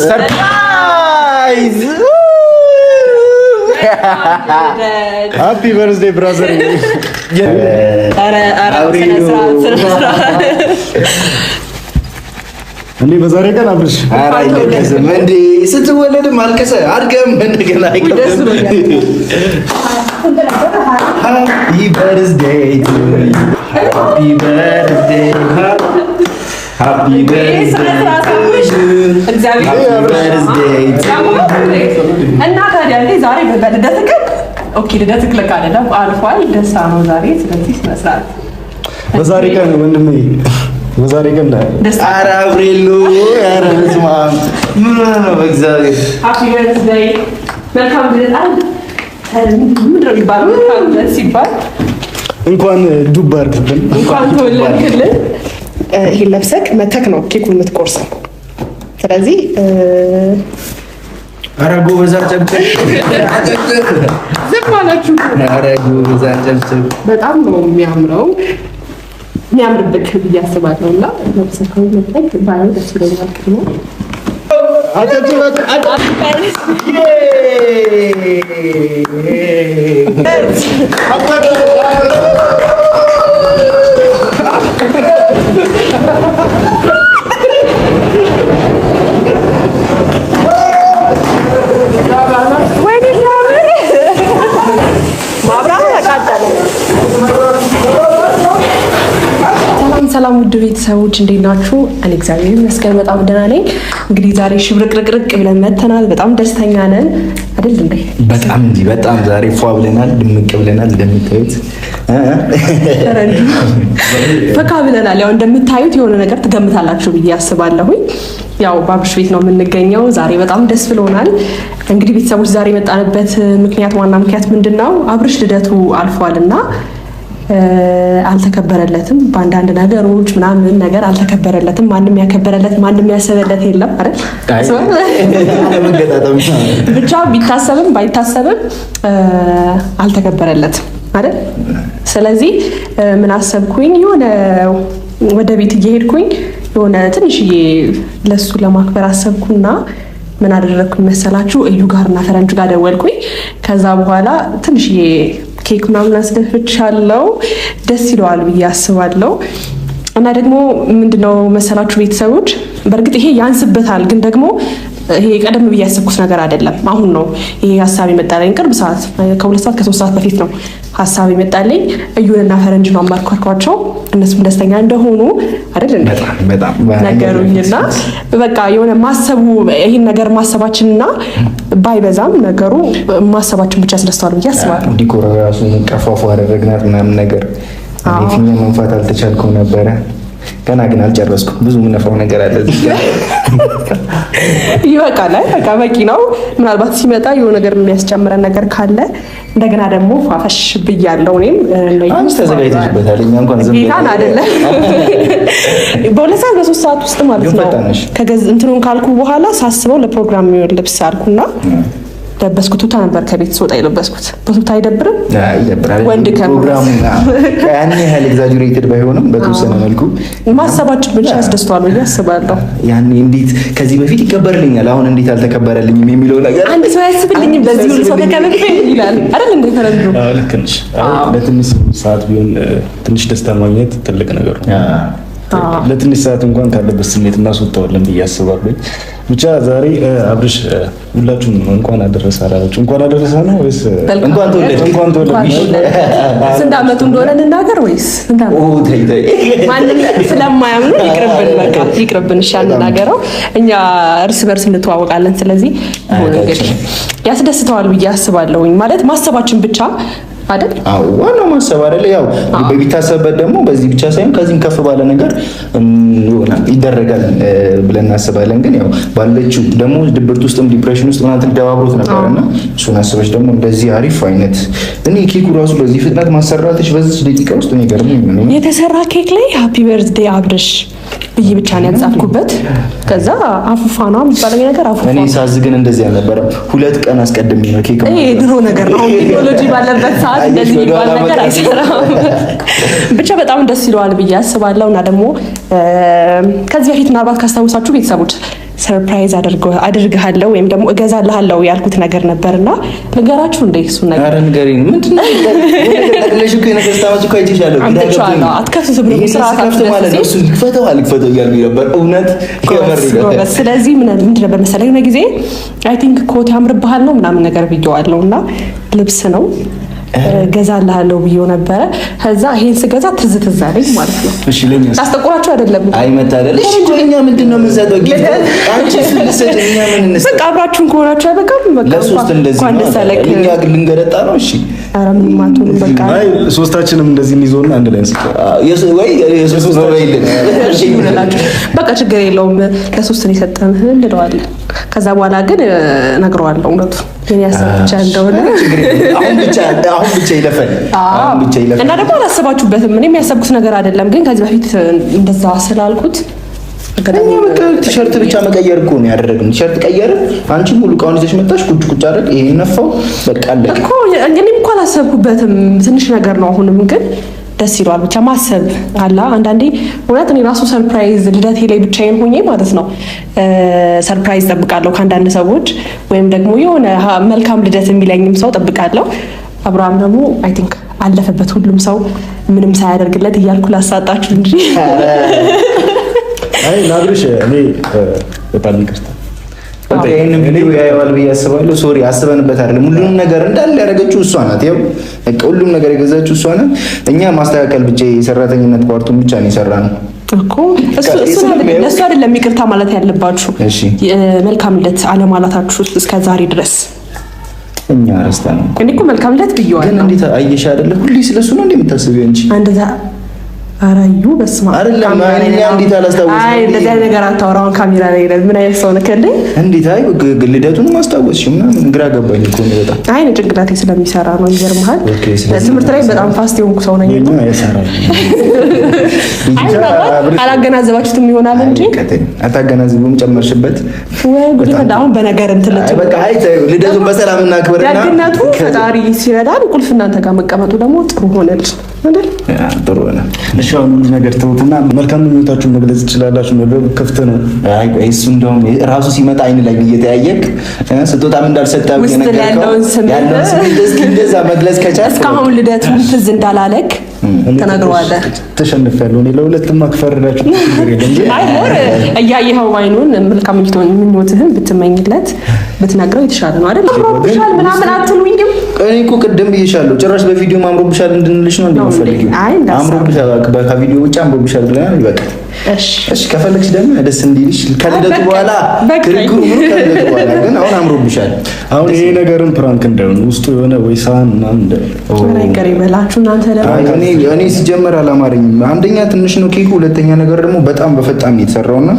ሰርፕራይዝ! ሃፒ በርዝዴይ ብራዘር። እንዴ በዛሬ ቀን አብርሽ አይደለም እንዴ ስትወለድም አልቀሰ አድገም እንደገና አይቀርም። ሃፒ በርዝዴይ ቱ ሃፒ በርዝዴይ ሃፒ በርዝዴይ እና ታዲያ እንዴ ዛሬ በልደትክ ኦኬ ልደትክ ለካ አይደለም አልፏል። ደስታ ነው ዛሬ። ስለዚህ መስራት በዛሬ ቀን ወንድሜ በዛሬ ቀን ኧረ አብሬሎ ኧረ ልስማ ምን ነው በእግዚአብሔር ሃፒ በርዝዴይ መልካም ልደት አለ ምንድን ነው የሚባለው? መልካም ልደት ሲባል እንኳን ዱብ አድርግብን እንኳን ተወለድክልን። ይሄን ለብሰክ መተክ ነው ኬኩን የምትቆርሰው። ስለዚህ ኧረ ጎበዝ አጨብጭብ ዝም አላችሁ። ኧረ ጎበዝ አጨብጭብ በጣም ነው የሚያምረው የሚያምርብክ ብዬ አስባለሁ። እና ለብሰከው መተክ ባይሆን ደስ ይለኛል። ነው አጨብጭብ ሰላም ውድ ቤተሰቦች እንዴት ናችሁ? እኔ እግዚአብሔር ይመስገን በጣም ደህና ነኝ። እንግዲህ ዛሬ ሽብርቅርቅርቅ ብለን መተናል። በጣም ደስተኛ ነን አይደል እንዴ? በጣም እንጂ በጣም ዛሬ ፏ ብለናል፣ ድምቅ ብለናል። እንደምታዩት ፈካ ብለናል። ያው እንደምታዩት የሆነ ነገር ትገምታላችሁ ብዬ አስባለሁኝ። ያው በአብርሽ ቤት ነው የምንገኘው። ዛሬ በጣም ደስ ብሎናል። እንግዲህ ቤተሰቦች ዛሬ የመጣንበት ምክንያት ዋና ምክንያት ምንድነው? አብርሽ ልደቱ አልፏልና አልተከበረለትም። በአንዳንድ ነገሮች ምናምን ነገር አልተከበረለትም። ማንም ያከበረለት ማንም ያሰበለት የለም አይደል? ብቻ ቢታሰብም ባይታሰብም አልተከበረለትም አይደል? ስለዚህ ምን አሰብኩኝ፣ የሆነ ወደ ቤት እየሄድኩኝ የሆነ ትንሽዬ ለሱ ለማክበር አሰብኩና ምን አደረግኩኝ መሰላችሁ? እዩ ጋርና ፈረንጁ ጋር ደወልኩኝ። ከዛ በኋላ ትንሽዬ ኬክ ምናምን አስደፍቻለሁ። ደስ ይለዋል ብዬ አስባለሁ። እና ደግሞ ምንድነው መሰላችሁ ቤተሰቦች፣ በእርግጥ ይሄ ያንስበታል፣ ግን ደግሞ ይሄ ቀደም ብዬ ያሰብኩት ነገር አይደለም። አሁን ነው ይሄ ሀሳብ የመጣልኝ። ቅርብ ሰዓት ከ2 ሰዓት ከ3 ሰዓት በፊት ነው ሀሳብ የመጣልኝ። እዩንና ፈረንጅ ነው አማርኳቸው። እነሱም ደስተኛ እንደሆኑ አይደል እንዴ ነገሩኝና በቃ የሆነ ማሰቡ ይሄን ነገር ማሰባችንና ባይበዛም ነገሩ ማሰባችን ብቻ ያስደስተዋል ብዬ አስባለሁ። ዲኮር ራሱ ቀፋፉ አደረግናት ምናምን ነገር ፊኛ መንፋት አልተቻልኩም ነበረ። ገና ግን አልጨረስኩም። ብዙ ምነፋው ነገር አለ እዚህ ጋር ይበቃል። በቃ በቂ ነው። ምናልባት ሲመጣ የሆነ ነገር የሚያስጨምረን ነገር ካለ እንደገና ደግሞ ፋፈሽ ብያለሁ። እኔም አንቺ ተዘጋጅተሽበታል። እኛ እንኳን ዝም ብለን አይደለም በ2 ሰዓት በ3 ሰዓት ውስጥ ማለት ነው። ከገዝ እንትኑን ካልኩ በኋላ ሳስበው ለፕሮግራም የሚሆን ልብስ አልኩና ለበስኩት። ቱታ ነበር ከቤት ስወጣ የለበስኩት። በቱታ አይደብርም? ይደብራል። ወንድ ፕሮግራሙ ያን ያህል ኤግዛጀሬትድ ባይሆንም በተወሰነ መልኩ ማሰባችን ብቻ ያስደስተዋል ብዬ አስባለሁ። ያኔ እንዴት ከዚህ በፊት ይከበርልኛል አሁን እንዴት አልተከበረልኝም የሚለው ነገር አንድ ሰው ያስብልኝም በዚህ ሁሉ ሰው ተከበረልኝ ይላል አይደል እንዴ? ፈረንጁ ልክ ነሽ። ለትንሽ ሰዓት ቢሆን ትንሽ ደስታ ማግኘት ትልቅ ነገር ነው። ለትንሽ ሰዓት እንኳን ካለበት ስሜት እናስወጣዋለን ብዬ አስባለሁ። ብቻ ዛሬ አብርሽ ሁላችሁም እንኳን አደረሰ አላችሁ? እንኳን አደረሰ ነው ወይስ እንኳን ተወለድሽ? ስንት ዓመቱ እንደሆነ ልናገር ወይስ ስንት ዓመቱ? ማንም ስለማያምኑ ይቅርብን፣ በቃ ይቅርብን። እሺ አንናገረው፣ እኛ እርስ በርስ እንተዋወቃለን። ስለዚህ እንግዲህ ያስደስተዋል ብዬ አስባለሁኝ። ማለት ማሰባችን ብቻ አይደል? አዎ ዋናው ማሰብ አይደል? ያው በቢታሰብበት ደግሞ በዚህ ብቻ ሳይሆን ከዚህም ከፍ ባለ ነገር ይደረጋል ብለን እናስባለን። ግን ያው ባለችው ደግሞ ድብርት ውስጥም ዲፕሬሽን ውስጥ ምናምን ተደባብሮት ነበርና እሱን አስበሽ ደግሞ እንደዚህ አሪፍ አይነት እኔ ኬኩ ራሱ በዚህ ፍጥነት ማሰራትሽ በዚህ ደቂቃ ውስጥ እኔ ገርሞኝ ነው የተሰራ ኬክ ላይ ሃፒ በርዝዴይ አብርሽ ብዬ ብቻ ነው ያጻፍኩበት። ከዛ አፉፋና የሚባለው ነገር አፉፋ እኔ ሳዝ ግን እንደዚህ አልነበረም። 2 ቀን አስቀድሜ ነው ኬክ ይሄ ድሮ ነገር ነው። ቴክኖሎጂ ባለበት ሰዓት እንደዚህ የሚባል ነገር አይሰራም። ብቻ በጣም ደስ ይለዋል ብዬ አስባለሁ። እና ደግሞ ከዚህ በፊት ምናልባት ካስታውሳችሁ ቤተሰቦች ሰርፕራይዝ አድርግሃለሁ ወይም ደግሞ እገዛልሃለሁ ያልኩት ነገር ነበርና ንገራችሁ እንደ እሱ ነገር አረ ንገሪኝ ምንድነው ለሽ እኮ ነገር ስታመጭ እኮ አይተሻለሁ አትከፍቱ ብሎ ስራታችሁ ማለት ነው እሱ ልክፈተው እያልኩኝ ነበር እውነት ይገርም ስለዚህ ምንድን ነበር መሰለኝ የሆነ ጊዜ አይ ቲንክ ኮት ያምርብሃል ነው ምናምን ነገር ብየዋለሁና ልብስ ነው ገዛልሃለሁ ብዬው ነበረ ከዛ ይሄን ስገዛ ትዝ አለኝ ማለት ነው እሺ ለኛ አስተቆራችሁ አይደለም አይመጣ አይደል እሺ ቆኛ ምንድነው የምንሰጠው ጊዜ አንቺ ስለሰደኛ ምን እንሰጥ በቃ አብራችሁን ከሆናችሁ አይበቃም በቃ ለሶስት እንደዚህ ነው ለኛ ግን ልንገረጣ ነው እሺ ኧረ ምን ማቱን በቃ አይ ሶስታችንም እንደዚህ እንይዞና አንድ ላይ እንሰጥ ወይ የሶስት ነው ይልኝ እሺ ይሁንላችሁ በቃ ችግር የለውም ለሶስት ነው የሰጠንህ እንለዋለን ከዛ በኋላ ግን ነግረዋለሁ እውነቱ የኔ ያሰብቻ እንደሆነ አሁን ብቻ ይለፈን እና ደግሞ አላሰባችሁበትም ምንም ያሰብኩት ነገር አይደለም ግን ከዚህ በፊት እንደዛ ስላልኩት እኛ ቲሸርት ብቻ መቀየር እኮ ነው ያደረግን ቲሸርት ቀየርን አንቺ ሙሉ ቃውን ይዘሽ መጣሽ ቁጭ አደረግ ይሄን ነፋው በቃ አለቀ እኮ እኔም እኮ አላሰብኩበትም ትንሽ ነገር ነው አሁንም ግን ደስ ይላል ብቻ ማሰብ አላ አንዳንዴ እውነት እኔ ራሱ ሰርፕራይዝ ልደቴ ላይ ብቻዬን ሆኜ ማለት ነው ሰርፕራይዝ ጠብቃለሁ ከአንዳንድ ሰዎች ወይም ደግሞ የሆነ መልካም ልደት የሚለኝም ሰው ጠብቃለሁ አብርሃም ደግሞ አይ ቲንክ አለፈበት ሁሉም ሰው ምንም ሳያደርግለት እያልኩ ላሳጣችሁ እንጂ አይ ናብርሽ እኔ በጣም ይቅርታ ይሄንን ቪዲዮ ያያዋል ብዬ አስባለሁ ሶሪ አስበንበት አይደለም ሁሉንም ነገር እንዳለ ያደረገችው እሷ ናት ያው ሁሉም ነገር የገዛችው እሷ ናት እኛ ማስተካከል ብቻ የሰራተኝነት ፓርቱን ብቻ ነው የሰራነው እኮ እሱ አይደለም ይቅርታ ማለት ያለባችሁ እሺ መልካም ልደት አለማላታችሁ እስከ ዛሬ ድረስ እኛ ረስተናል እኔ እኮ መልካም ልደት ብየዋለሁ ግን እንዴት አየሽ አይደለ ሁሌ ስለሱ ነው እንደምታስቢው እንጂ አንደዛ አራዩ በስማ አይደለም እኛ እንዴት አላስታውስም አይ እንደዚህ ነገር አታወራውን ካሜራ ላይ ምን አይነት ሰው ነህ ከለ እንዴት አይ ልደቱን ማስታወስሽ ምናምን ግራ ገባኝ እኮ ነው በጣም አይ ጭንቅላቴ ስለሚሰራ ነው ይገርምሃል ለትምህርት ላይ በጣም ፋስት የሆንኩ ሰው ነኝ ነው ያሰራል አላገናዘባችሁትም ይሆናል እንጂ አታገናዝቡም ጨመርሽበት ወይ ጉድ አሁን በነገር እንትን በቃ አይ ልደቱን በሰላም እናክብርና ደግነቱ ፈጣሪ ሲረዳን ቁልፍ እናንተ ጋር መቀመጡ ደግሞ ጥሩ ሆነል አይደል ጥሩ ነው እሺ አሁን እንዲህ ነገር ተውትና መልካም ምኞታችሁን መግለጽ ትችላላችሁ ነገር ክፍት ነው አይ እሱ እንደውም ራሱ ሲመጣ አይን ላይ እየተያየክ ስጦታም እንዳልሰጣው የነገርከው ያለው እስኪ እንደዛ መግለጽ ከቻልክ እስካሁን ልደቱን ትዝ እንዳላለክ ተናግረዋለህ ተሸንፌያለሁ እኔ ለሁለቱም ማክፈርዳችሁ አይ ሞር እያየኸው አይኑን መልካም ምኞትህን ብትመኝለት ብትነግረው የተሻለ ነው አይደል አምሮብሻል ምናምን አትሉኝም እኔ እኮ ቅድም ብዬሻለሁ ጭራሽ በቪዲዮ አምሮብሻል እንድንልሽ ነው እንደምፈልጊው አምሮብሻል ከቪዲዮ ውጭ አምሮብሻል ብለናል ይበቃል እሺ ከፈለግሽ ደግሞ ደስ እንዲልሽ ከልደቱ በኋላ ክርክሩ ከልደቱ በኋላ ግን አሁን አምሮብሻል አሁን ይሄ ነገርን ፕራንክ እንዳይሆን ውስጡ የሆነ ወይ ሳህን ምናምን ነገር ይበላችሁ እናንተ ደግሞ እኔ ሲጀመር አላማረኝም አንደኛ ትንሽ ነው ኬኩ ሁለተኛ ነገር ደግሞ በጣም በፈጣን የተሰራውና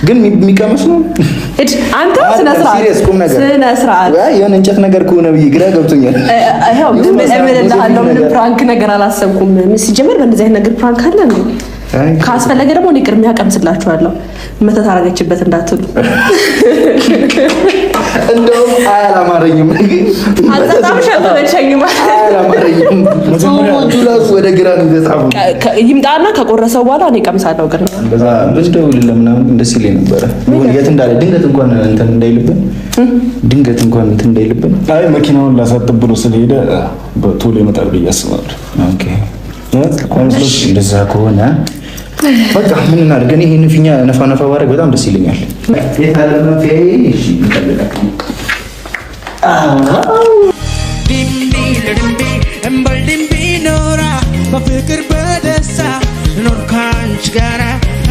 ግን የሚቀመስ ነው አንተ ስነ ስርዓት የሆነ እንጨት ነገር ከሆነ ብዬ ግራ ገብቶኛል አይው ምን ፕራንክ ነገር አላሰብኩም ሲጀመር በእንደዚህ አይነት ነገር ፕራንክ አለ ነው ካስፈለገ ደግሞ እኔ ቅድሚያ ቀምስላችኋለሁ መተት አረገችበት እንዳትሉ እንደውም አላማረኝም አጣጣም ሸልተበቸኝም አላማረኝም ጁላስ ወደ ግራ እንደጻፉ ይምጣና ከቆረሰው በኋላ እኔ ቀምሳለሁ ግን እንደዛ ብንደው ለምናምን ደስ ይለኝ ነበር የት እንዳለ ድንገት እንኳን እንትን እንዳይልብን አይ መኪናውን ላሳጥብ ብሎ ስለሄደ በቶሎ ይመጣል ብዬ አስባለሁ ኦኬ እንደዛ ከሆነ በቃ ምን እናድርግ እኔ ይሄን ፊኛ ነፋ ባረግ በጣም ደስ ይለኛል የታለና ፊያዬ እሺ ይፈልጋል ድምቢ ኖራ በፍቅር በደስታ ኖር ካንቺ ጋራ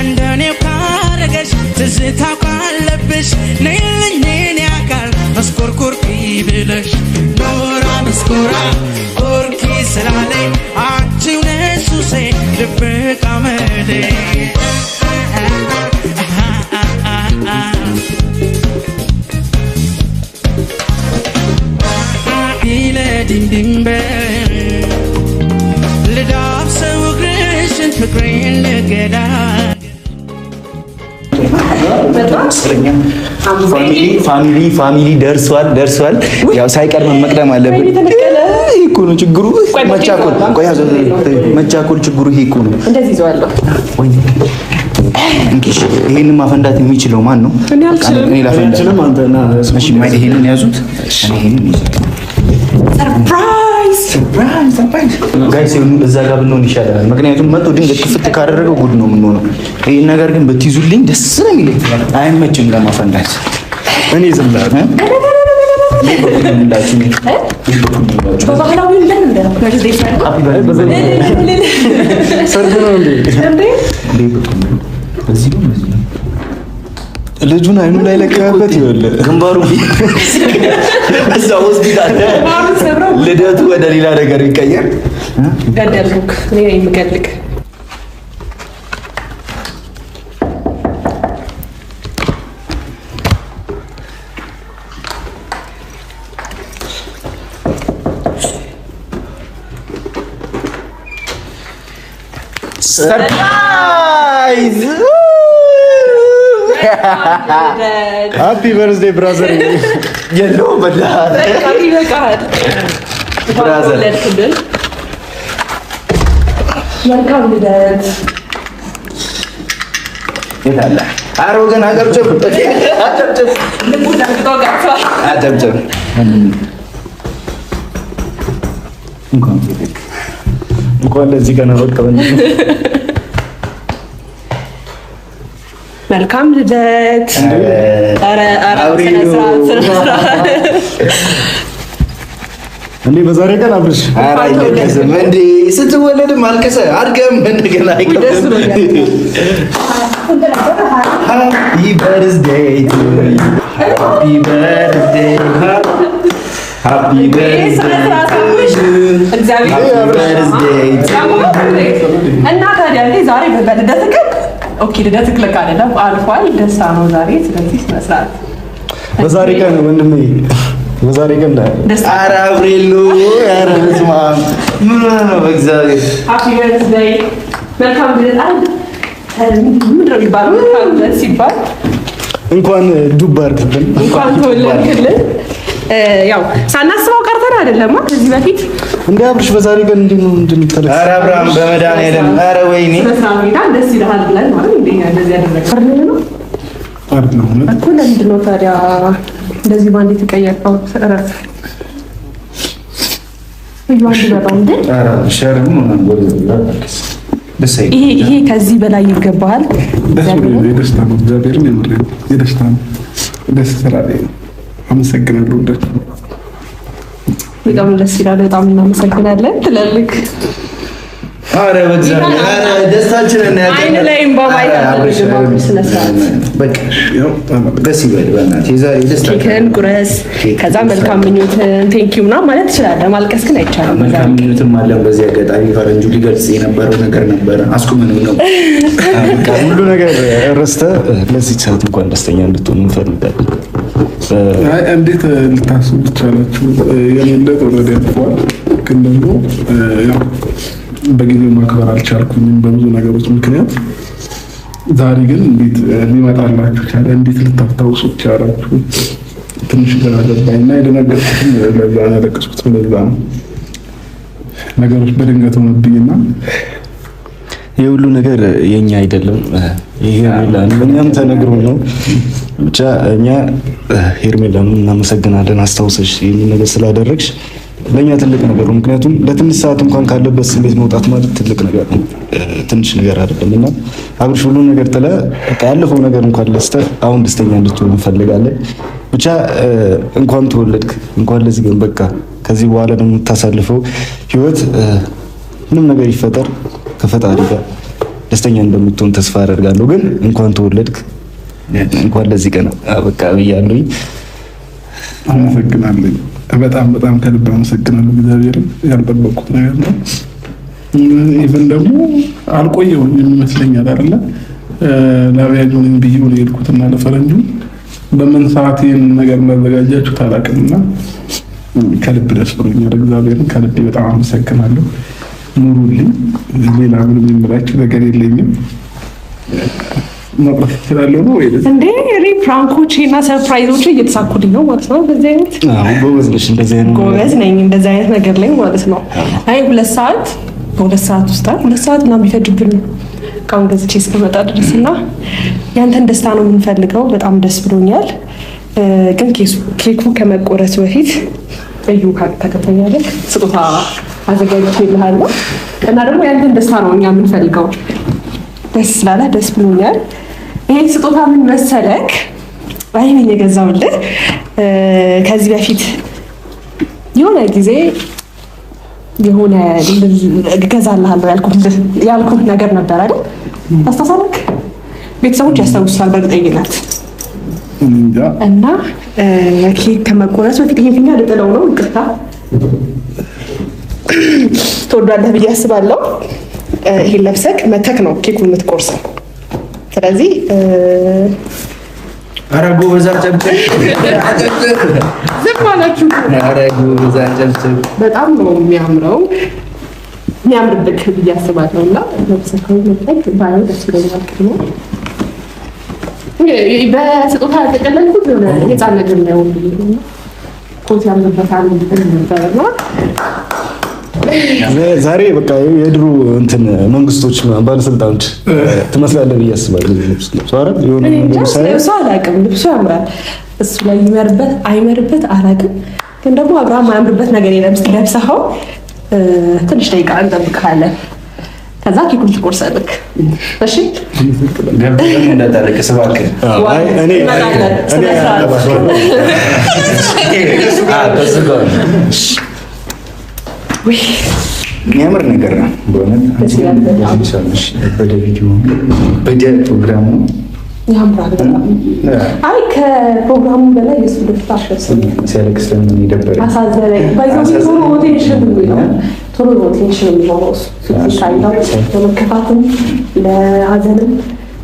እንደኔው ካረገሽ ትዝታው ካለብሽ ነይልኝ እኔ አካል መስኮርኮርኪ ብለሽ ኖራ መስኮራ ኮርኪ ስላለኝ አንቺው ነሽ ሱሴ ድብቅ አመሌ ድንበር ልዳብሰው እግርሽን ፍቅሬን ልገዳ ፋሚሊ ደርሷል። ያው ሳይቀድመን መቅደም አለብን እኮ ነው ችግሩ። መቻኮል ችግሩ ይሄ እኮ ነው። እንደዚህ ይዘዋለሁ። እንግዲህ ይሄንን ማፈንዳት የሚችለው ማን ነው? እኔ ላፈንዳችልም። አንተና እሺ፣ ማይድ ይሄንን ያዙት። ይሄንን ሰርፕራይዝ ጋይስ፣ እዛ ጋር ብንሆን ይሻላል። ምክንያቱም መቶ ድንገት ክፍት ካደረገው ጉድ ነው የምንሆነው። ይሄን ነገር ግን ብትይዙልኝ ደስ ነው የሚለኝ። አይመችም ለማፈንዳት። እኔ ዝም ብላ ልጁን አይኑ ላይ ለቀቀበት ይወለ ግንባሩ እዛ ሆስፒታል ልደቱ ወደ ሌላ ነገር ይቀየር። ገደልኩክ እኔ የምገልክ ሰርፕራይዝ ሃፒ በርዝዴይ ብራዘር። የለው በላህ ይበቃል ብራዘር። መልካም ልደት። የታለ ኧረ ወገን አጨብጭብ፣ አጨብጭብ፣ አጨብጭብ። እንኳን ለዚህ ቀን አበቃን። መልካም ልደት። ኧረ እንዴ በዛሬ ቀን አብርሽ አይደለም እንዴ? ስትወለድም አልቀሰ አድገም እንደገና አይቀርም። ሃፒ በርዝዴይ ቱ ዩ፣ ሃፒ በርዝዴይ፣ ሃፒ በርዝዴይ፣ እግዚአብሔር እና ታዲያ እንዴ ዛሬ በልደትህ ኦኬ፣ ልደትህ ልክ አይደለም አልፏል። ደስታ ነው ዛሬ። ስለዚህ መስራት በዛሬ ቀን ወንድሜ በዛሬ ቀን ደስታ። ኧረ አብሬሎ ኧረ ዝማ ምን ነው በእግዚአብሔር ሃፒ በርዝዴይ መልካም ልደት። ምን ነው ይባላል? መልካም ልደት ሲባል እንኳን ዱብ አድርግልን፣ እንኳን ተወለድክልን። ያው ሳናስበው ቀርተን አይደለም ከዚህ በፊት እንደ አብርሽ በዛሬ ቀን እንድንተለስ። ኧረ አብርሃም በመድኃኒዓለም ኧረ ወይኔ ደስ ይልሃል ብለን ማለት እንደኛ እንደዚህ ያደረግን ነው እኮ። ለምንድን ነው ታዲያ እንደዚህ ባንዴ ተቀየርከው? እረፍ ይሄ ከዚህ በላይ ይገባሃል። የደስታ ነው። እግዚአብሔርን የደስታ ነው። ደስ ስላለኝ አመሰግናለሁ። በጣም ደስ ይላል። በጣም እናመሰግናለን ትላልክ። ኧረ በእግዚአብሔር ኧረ ደስታችንን አይን ላይ ባባይ በቃ ደስ ይበል በእናትህ። የዛሬ ደስታ ኬክን ቁረስ፣ ከዛ መልካም ምኞትን ቴንኪው ምናምን ማለት ትችላለህ። ማልቀስ ግን አይቻልም። መልካም ምኞትም አለ። በዚህ አጋጣሚ ፈረንጁ ሊገልጽ የነበረው ነገር ነበረ፣ አስቁመነው ነው። ሁሉ ነገር ረስተህ ለዚህ ሰዓት እንኳን ደስተኛ እንድትሆን እንፈልጋለን። እንዴት ልታስቡ ትችላላችሁ? የሌለት ወረደ ያልፏል፣ ግን ደግሞ ያው በጊዜው ማክበር አልቻልኩኝም በብዙ ነገሮች ምክንያት። ዛሬ ግን እንዴት ሊመጣላችሁ ቻለ? እንዴት ልታስታውሱ ቻላችሁ? ትንሽ ግራ ገባኝና የደነገጥኩትም ለዛ ነው፣ ያለቀስኩትም ለዛ ነው። ነገሮች በድንገት ሆነብኝና የሁሉ ነገር የኛ አይደለም። ይሄ እኛም ተነግሮ ነው። ብቻ እኛ ሄርሜላን እናመሰግናለን። አስታውሰሽ ይሄን ነገር ስላደረግሽ ለኛ ትልቅ ነገር ነው። ምክንያቱም ለትንሽ ሰዓት እንኳን ካለበት ስሜት መውጣት ማለት ትልቅ ነገር ነው፣ ትንሽ ነገር አይደለምና አብርሽ ሁሉ ነገር ጥለ በቃ ያለፈው ነገር እንኳን ለስተህ አሁን ደስተኛ እንድትሆን እንፈልጋለን። ብቻ እንኳን ተወለድክ፣ እንኳን ለዚህ ግን በቃ ከዚህ በኋላ ደግሞ የምታሳልፈው ህይወት ምንም ነገር ይፈጠር ከፈጣሪ ጋር ደስተኛ እንደምትሆን ተስፋ አደርጋለሁ። ግን እንኳን ተወለድክ፣ እንኳን ለዚህ ቀን በቃ ብያለሁ። አመሰግናለሁ። በጣም በጣም ከልብ አመሰግናለሁ። እግዚአብሔርን ያልጠበቅኩት ነገር ነው። ኢቭን ደግሞ አልቆየሁም ይመስለኛል አይደለ? ለአብያጆን ብዬ ነው የሄድኩትና ለፈረንጁ በምን ሰዓት ይሄን ነገር ማዘጋጃችሁ ታላቅምና ከልብ ደስ ብሎኛል። እግዚአብሔርን ከልብ በጣም አመሰግናለሁ። ኑሩልኝ። ሌላ ምንም የምላችሁ ነገር የለኝም። መቅረፍ እችላለሁ ነው ወይ? እንዴ እኔ ፕራንኮቼ እና ሰርፕራይዞቼ እየተሳኩልኝ ነው ማለት ነው። በዚህ አይነት ጎበዝ ነሽ። እንደዚህ አይነት ጎበዝ ነኝ እንደዚህ አይነት ነገር ላይ ማለት ነው። አይ 2 ሰዓት በ2 ሰዓት ውስጥ 2 ሰዓት እና ቢፈጅብን ካሁን ገዝቼ እስከመጣ ድረስና ያንተን ደስታ ነው የምንፈልገው። በጣም ደስ ብሎኛል። ግን ኬኩ ከመቆረስ በፊት እዩ ተከፈኛለህ ስጦታ አዘጋጅቼልሃለሁ እና ደግሞ ያንተን ደስታ ነው እኛ የምንፈልገው። ደስ ስላለ ደስ ብሎኛል። ይሄ ስጦታ ምን መሰለክ? አይ ምን የገዛውልህ ከዚህ በፊት የሆነ ጊዜ የሆነ እገዛልሃለሁ ያልኩህ ነገር ነበር አይደል? አስተሳሰብክ ቤተሰቦች ያስታውሳል በእርግጠኝነት። እና ኬክ ከመቆረስ በፊት ይሄኛ ልጥለው ነው። ይቅርታ ትወዳለህ ብዬ አስባለሁ። ይሄን ለብሰክ መተክ ነው ኬኩን የምትቆርሰው። ስለዚህ ኧረ ጎበዝ አጨብጭብ። ዝም አላችሁ። ኧረ ጎበዝ አጨብጭብ። በጣም ነው የሚያምርብክ ብዬ አስባለሁ። እና ለብሰከው መተክ ባይ ደስ ይለኛል። በስጦታ ያጠቀለልኩት ህፃን ነገር ነው። ኮት ያምርበታል ነበርና ዛሬ በቃ የድሮ እንትን መንግስቶች ባለስልጣኖች ትመስላለህ ብዬ አስባለሁ። ልብሱ አይደል የሆነ ልብሱ አላውቅም። ልብሱ ያምራል። እሱ ላይ ይመርበት አይመርበት አላውቅም። ግን ደግሞ አብርሃም አያምርበት ነገር የለም። እስኪ ለብሰኸው ትንሽ ደቂቃ እንጠብቅሃለን። ከዛ ኬኩን ትቆርሳለህ። እሺ ገብተህ እንዳታለቅስ እባክህ። የሚያምር ነገር ነው በእውነት። በደ ፕሮግራሙ ያምራል በጣም። አይ ከፕሮግራሙ በላይ የሱ ደስታ ሲያለቅስ ለምን ይደበራል? አሳዘነኝ። ባይዘው ቶሎ ቴንሽን የሚሆነው ለመከፋትም ለሀዘንም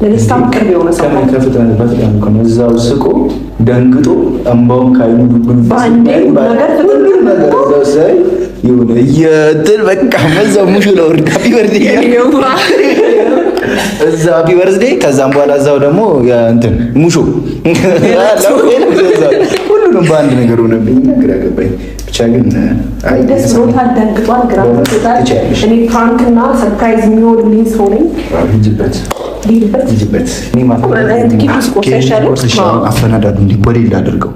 ለደስታም ቅርብ የሆነ ሰው ነው። ከፍጥነት በጣም ነው እዛው ስቆ ደንግጦ እንባውን ካይኑ የሆነ የእንትን በቃ በዛው ሙሹ ለወርድ ሃፒ በርዝዴ እዛ ሃፒ በርዝዴ። ከዛም በኋላ እዛው ደግሞ እንትን ሙሾ ሁሉንም በአንድ ነገር ሆነብኝ። ግራ ገባኝ። ብቻ ግን አይ ደስ ብሎታል። ደንግጧል፣ ግራ ገብቶታል። እኔ ፕራንክ እና ሰርፕራይዝ የሚሆንልኝ ሰው ነኝ። ሂጂበት እኔ ማለት አፈናዳዱ እንዲህ ወዴት ላድርገው?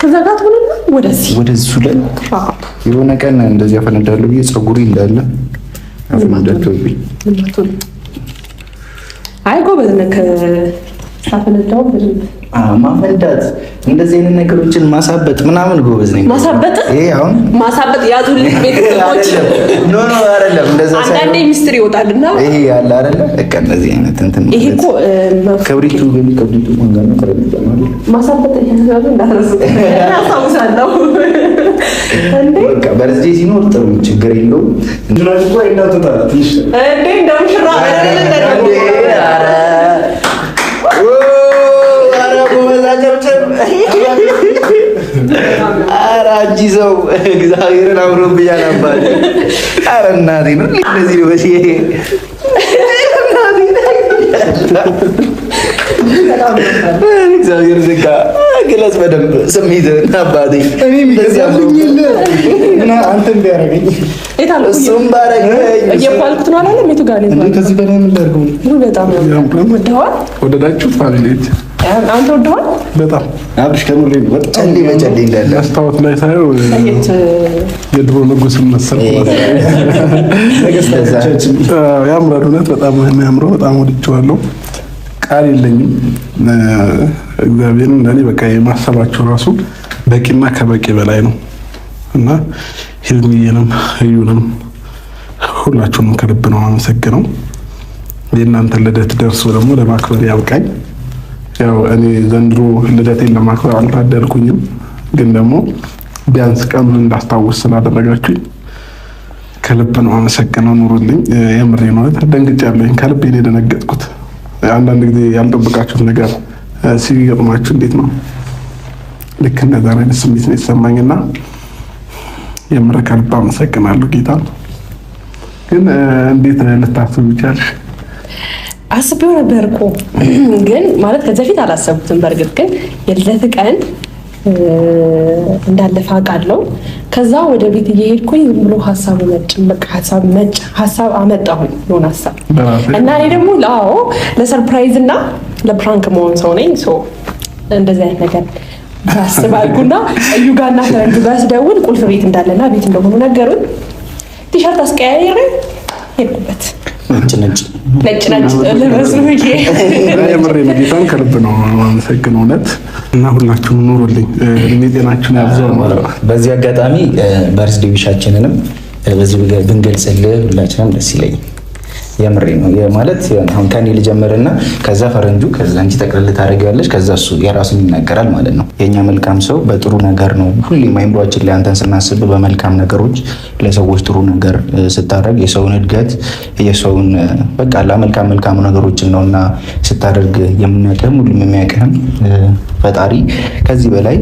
ከዛ ጋር ሆነና ወደሱ ላይ የሆነ ቀን እንደዚህ አፈነዳለሁ ብዬ ፀጉሬ እንዳለ አፈነዳለሁብኝ። አይ ጎበዝ ነህ። ሳፈነዳው ማፈንዳት እንደዚህ አይነት ነገሮችን ማሳበጥ ምናምን ጎበዝ ነኝ። ማሳበጥ ያዙልኝ ቤተሰቦች። ኖ አይደለም እንደዛ ሳይሆን አንዳንዴ ሚስጥር ይወጣልና ይሄ ያለ አይደለ በቃ እንደዚህ አይነት እንትን ይሄ እኮ ከብሪቱ ማንጋ ነው ተረጋግጧል። ማሳበጥ ያዛሉ እንዳትረሱ ያሳውሳለሁ። በቃ በርዝዴ ሲኖር ጥሩ ችግር የለውም። እንድናጅ እኮ አይናተታ ትንሽ እንደምሽራ ኧረ አንቺ ሰው እግዚአብሔርን አምሮብኛል አባቴ። ኧረ እናቴ ነው እንደዚህ ነው። እሺ እግዚአብሔር ዝጋ ግለጽ በደንብ ስሜትህን አባቴ። እኔም እና አንተ እንዲያደርገኝ እሱም ባረገኝ እየባልኩት ነው አላለም። የቱ ጋር ነው ከዚህ በላይ ምን ላድርገው? በጣም ወደዋል። ወደዳችሁት ፋሚሊት አንተ ወደዋል በጣም አብሽ ከሙሉ ነው። በጣም ጨሌ እንዳለ አስታውት ላይ ሳይው የድሮ ንጉስ መሰልኩ። ያምራል እውነት በጣም የሚያምረው በጣም ወድጄዋለሁ። ቃል የለኝም። እግዚአብሔርን ለኔ በቃ የማሰባቸው ራሱ በቂና ከበቂ በላይ ነው እና ህልሚዬንም እዩንም ሁላችሁንም ከልብ ነው አመሰግነው። የእናንተ ልደት ደርሶ ደግሞ ለማክበር ያብቃኝ። ያው እኔ ዘንድሮ ልደቴን ለማክበር አልታደልኩኝም፣ ግን ደግሞ ቢያንስ ቀኑን እንዳስታውስ ስላደረጋችሁኝ ከልብ ነው አመሰግነው። ኑሩልኝ። የምሬ ነው። ደንግጫለሁኝ። ከልቤ ነው የደነገጥኩት። አንዳንድ ጊዜ ያልጠበቃችሁት ነገር ሲገጥማችሁ እንዴት ነው? ልክ እንደዛ አይነት ስሜት ነው የተሰማኝና የምር ከልብ አመሰግናለሁ ጌታ። ግን እንዴት ልታስብ ይቻልሽ? አስቤው ነበር እኮ ግን ማለት ከዚህ በፊት አላሰብኩትም። በእርግጥ ግን የልደት ቀን እንዳለፈ አውቃለሁ። ከዛ ወደ ቤት እየሄድኩኝ ብሎ ሀሳብ አመጣሁኝ የሆነ ሀሳብ እና እኔ ደግሞ ለሰርፕራይዝ እና ለፕራንክ መሆን ሰው ነኝ። እንደዚህ አይነት ነገር አስባልኩና እዩ ጋርና ፈረንጁ ጋር ስደውል ቁልፍ ቤት እንዳለና ቤት እንደሆኑ ነገሩኝ። ቲሸርት አስቀያይሬ ሄድኩበት። ነጭ ልበስ ብዬ የምሬ ጌታን ከልብ ነው የማመሰግነው እውነት። እና ሁላችሁም ኑሩልኝ፣ እድሜ ጤናችሁን ያብዛው ማለት ነው። በዚህ አጋጣሚ በርዝዴ ዊሻችንንም በዚህ ብንገልጽልህ ሁላችንም ደስ ይለኛል። የምሬ ነው ማለት አሁን ከኔ ልጀምርና ከዛ ፈረንጁ ከዛ አንቺ ጠቅልል ታደርጊያለሽ ከዛ እሱ የራሱን ይናገራል ማለት ነው። የኛ መልካም ሰው በጥሩ ነገር ነው ሁሌም አይምሮአችን ላይ አንተን ስናስብ በመልካም ነገሮች ለሰዎች ጥሩ ነገር ስታደርግ የሰውን እድገት የሰውን በቃ መልካም ነገሮችን ነውና ስታደርግ የምናቀም ሁሉም የሚያቀም ፈጣሪ ከዚህ በላይ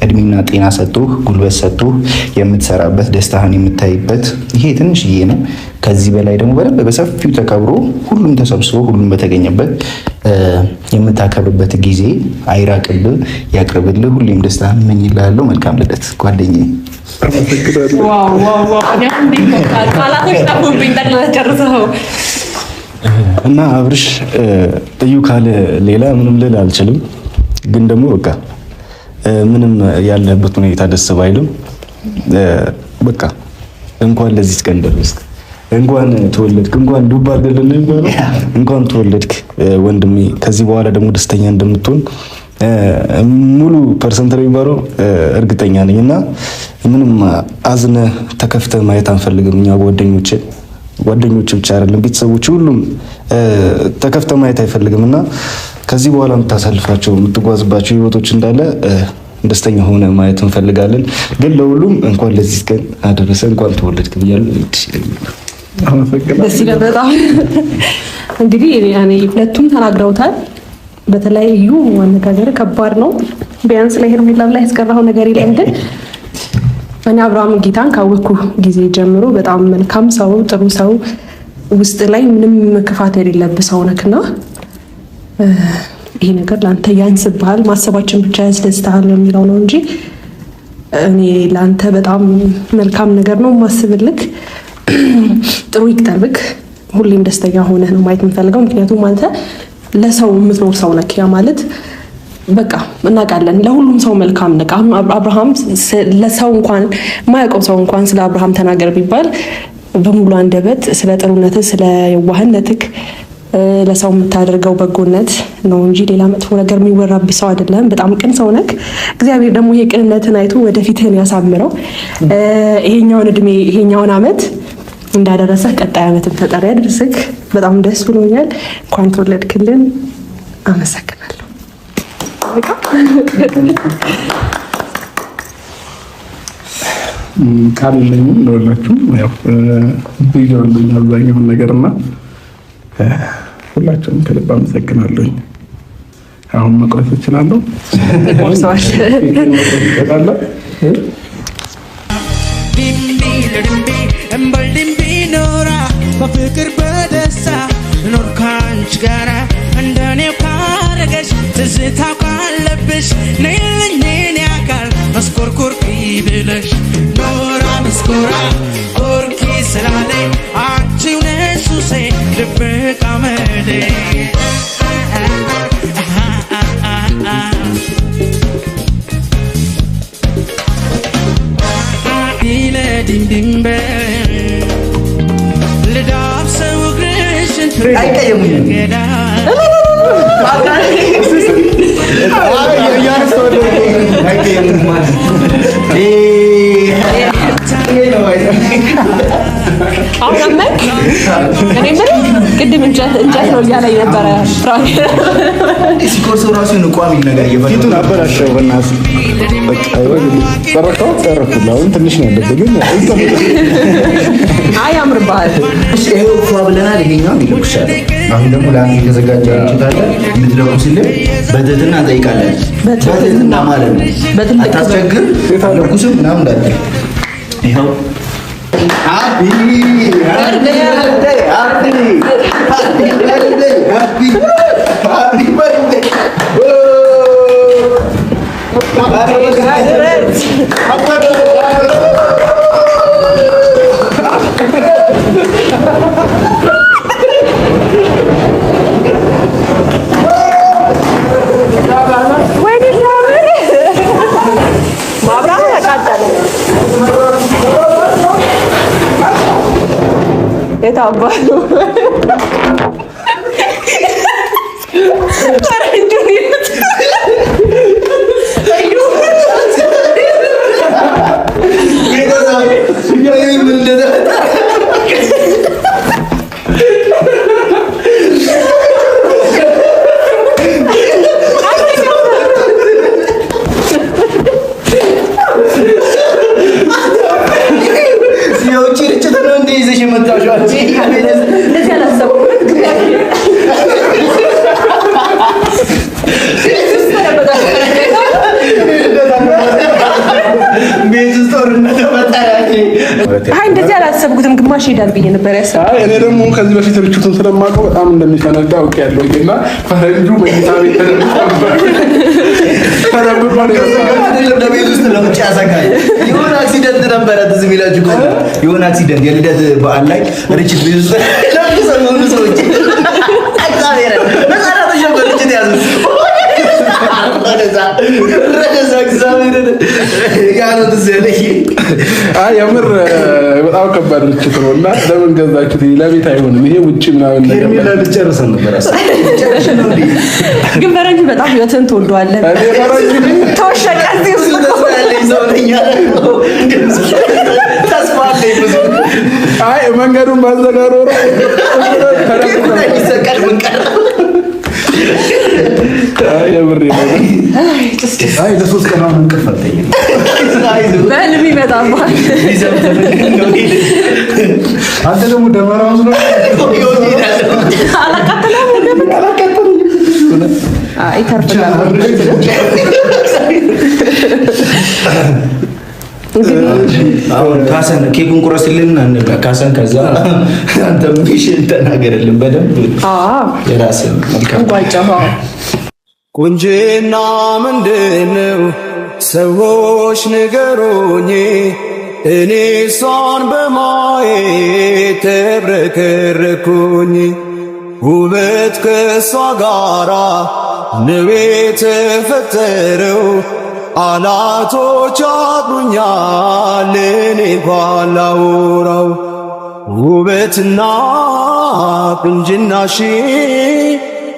እድሜና ጤና ሰጥቶህ ጉልበት ሰጥቶህ የምትሰራበት ደስታህን የምታይበት ይሄ ትንሽዬ ነው። ከዚህ በላይ ደግሞ በደንብ በሰፊው ተከብሮ ሁሉም ተሰብስቦ ሁሉም በተገኘበት የምታከብርበት ጊዜ አይራቅብህ፣ ያቅርብልህ። ሁሌም ደስታህን እመኝልሃለሁ። መልካም ልደት ጓደኛዬ። እና አብርሽ እዩ ካለ ሌላ ምንም ልል አልችልም። ግን ደግሞ በቃ ምንም ያለበት ሁኔታ ደስ ባይልም በቃ እንኳን ለዚህ ቀን ደረስክ፣ እንኳን ተወለድክ፣ እንኳን ዱብ አደረልን የሚባለው እንኳን ተወለድክ ወንድሜ። ከዚህ በኋላ ደግሞ ደስተኛ እንደምትሆን ሙሉ ፐርሰንት የሚባለው እርግጠኛ ነኝ። እና ምንም አዝነ ተከፍተ ማየት አንፈልግም እኛ ጓደኞች ብቻ አይደለም ቤተሰቦች ሁሉም ተከፍተ ማየት አይፈልግም። እና ከዚህ በኋላ የምታሳልፋቸው የምትጓዝባቸው ህይወቶች እንዳለ ደስተኛ ሆነ ማየት እንፈልጋለን። ግን ለሁሉም እንኳን ለዚህ ቀን አደረሰ፣ እንኳን ተወለድክ ብያለሁ። ደስ ይላል በጣም። እንግዲህ እኔ ሁለቱም ተናግረውታል። በተለያዩ አነጋገር ከባድ ነው። ቢያንስ ላይ ሄርሜላ ላይ ያስቀራው ነገር የለም። ግን እኔ አብርሃም ጌታን ካወቅኩ ጊዜ ጀምሮ በጣም መልካም ሰው፣ ጥሩ ሰው፣ ውስጥ ላይ ምንም ክፋት የሌለብህ ሰው ነክና ይሄ ነገር ላንተ ያንስብሃል፣ ማሰባችን ብቻ ያስደስታል የሚለው ነው እንጂ እኔ ላንተ በጣም መልካም ነገር ነው ማስብልክ። ጥሩ ይቅጠርብክ፣ ሁሌም ደስተኛ ሆነህ ነው ማየት የምፈልገው። ምክንያቱም አንተ ለሰው የምትኖር ሰው ነክ። ያ ማለት በቃ እናውቃለን፣ ለሁሉም ሰው መልካም ነክ። አብርሃም ለሰው እንኳን ማያውቀው ሰው እንኳን ስለ አብርሃም ተናገር ቢባል በሙሉ አንደበት ስለ ጥሩነትህ፣ ስለ የዋህነትህ፣ ለሰው የምታደርገው በጎነት ነው እንጂ ሌላ መጥፎ ነገር የሚወራብህ ሰው አይደለም። በጣም ቅን ሰው ነክ። እግዚአብሔር ደግሞ ይሄ ቅንነትን አይቶ ወደፊትህን ያሳምረው። ይሄኛውን እድሜ ይሄኛውን አመት እንዳደረሰህ ቀጣይ አመትን ፈጣሪ ያድርስህ። በጣም ደስ ብሎኛል። እንኳን ተወለድክልን። አመሰግናለሁ። ቃል የለኝም ለሁላችሁም። ያው ብያለሁኝ አብዛኛውን ነገርና ሁላችሁም ከልብ አመሰግናለሁ። አሁን መቆየት እችላለሁ። በፍቅር በደስታ ኖር ካንቺ ጋራ እንደኔው ካረገሽ ትዝታ ካለብሽ ነይልኝ የኔ አካል መስኮርኮርኪ ብለሽ ኖራ መስኮራ ኮርኪ ስላለኝ አንቺው ነሽ ሱሴ ድብቅ አመሌ ዲንዲንበ ልዳብሰው እግርሽን አይቀየሙኝም ቅድም እንጨት ነው እያለኝ ነበረ። ሲኮርሰው ራሱ ንቋሚ ነገር ፊቱን አበላሸው። በእናትህ አሁን ትንሽ ነው ያለብህ፣ ግን አይ ያምርብሃል። ይኸው ፏ ብለናል። ይሄኛው ይለኩሳል። አሁን ደግሞ ለአንተ የተዘጋጀ እንችታለ እንድትለኩስልን በትህትና እንጠይቃለን። በትህትና ማለት ነው። አታስቸግር፣ ለኩስም ምናምን እንዳለ ይኸው Happy birthday, happy birthday, happy አይ እንደዚህ አላሰብኩትም። ግማሽ ሄዳል ብዬ ነበር ያሰብኩት። አይ እኔ ደግሞ ከዚህ በፊት ርችቱን ስለማውቀው በጣም እንደሚፈነዳ አውቄያለሁ። እና ፈረንጁ መኝታ ቤት ለቤት ውስጥ ለውጭ ያሰጋል። የሆነ አክሲደንት ነበረ ትዝ የሚላችሁ ከሆነ የሆነ አክሲደንት የልደት በዓል ላይ ርችት ቤት ውስጥ ለምሰሉ ሰዎች አቃቤረ መሳራ ተሸበረ ርችት ያዙ የምር በጣም ከባድ ርችት ነው እና ለምን ገዛችሁት? ለቤት አይሆንም ይሄ ውጪ ምናምን ነገር ልጨርሰን ነበር። ግን ፈረንጁ በጣም ህይወትን ትወደዋለህ። ተወሸቀ ተስፋ አለኝ ብዙ። አይ መንገዱን ማዘጋሮ ይሰቀል ምን ቀረ? የምር አይ ለሶስት ቀን አሁን እንቅልፋለኝ። በህልም ይመጣል። አንተ ደግሞ ደመራውስ ነው አላቃተለም እንደምን አላቃተለም። አይ ተርፈላ አሁን ካሰን ኬኩን ቁረስልን አንበላ ካሰን ከዛ አንተ ምሽን ተናገርልን በደንብ የራስን መልካም ቋጫው ቁንጅና ምንድነው ሰዎች ንገሩኝ እኔ እሷን በማየት ተብረከረኩኝ ውበት ከእሷ ጋራ ነው የተፈጠረው ቃላቶች አጥሩኛል እኔ እንኳን ላወራው ውበትና ቁንጅናሽ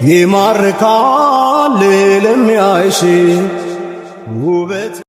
ይማርካል ለሚያይሽ ውበት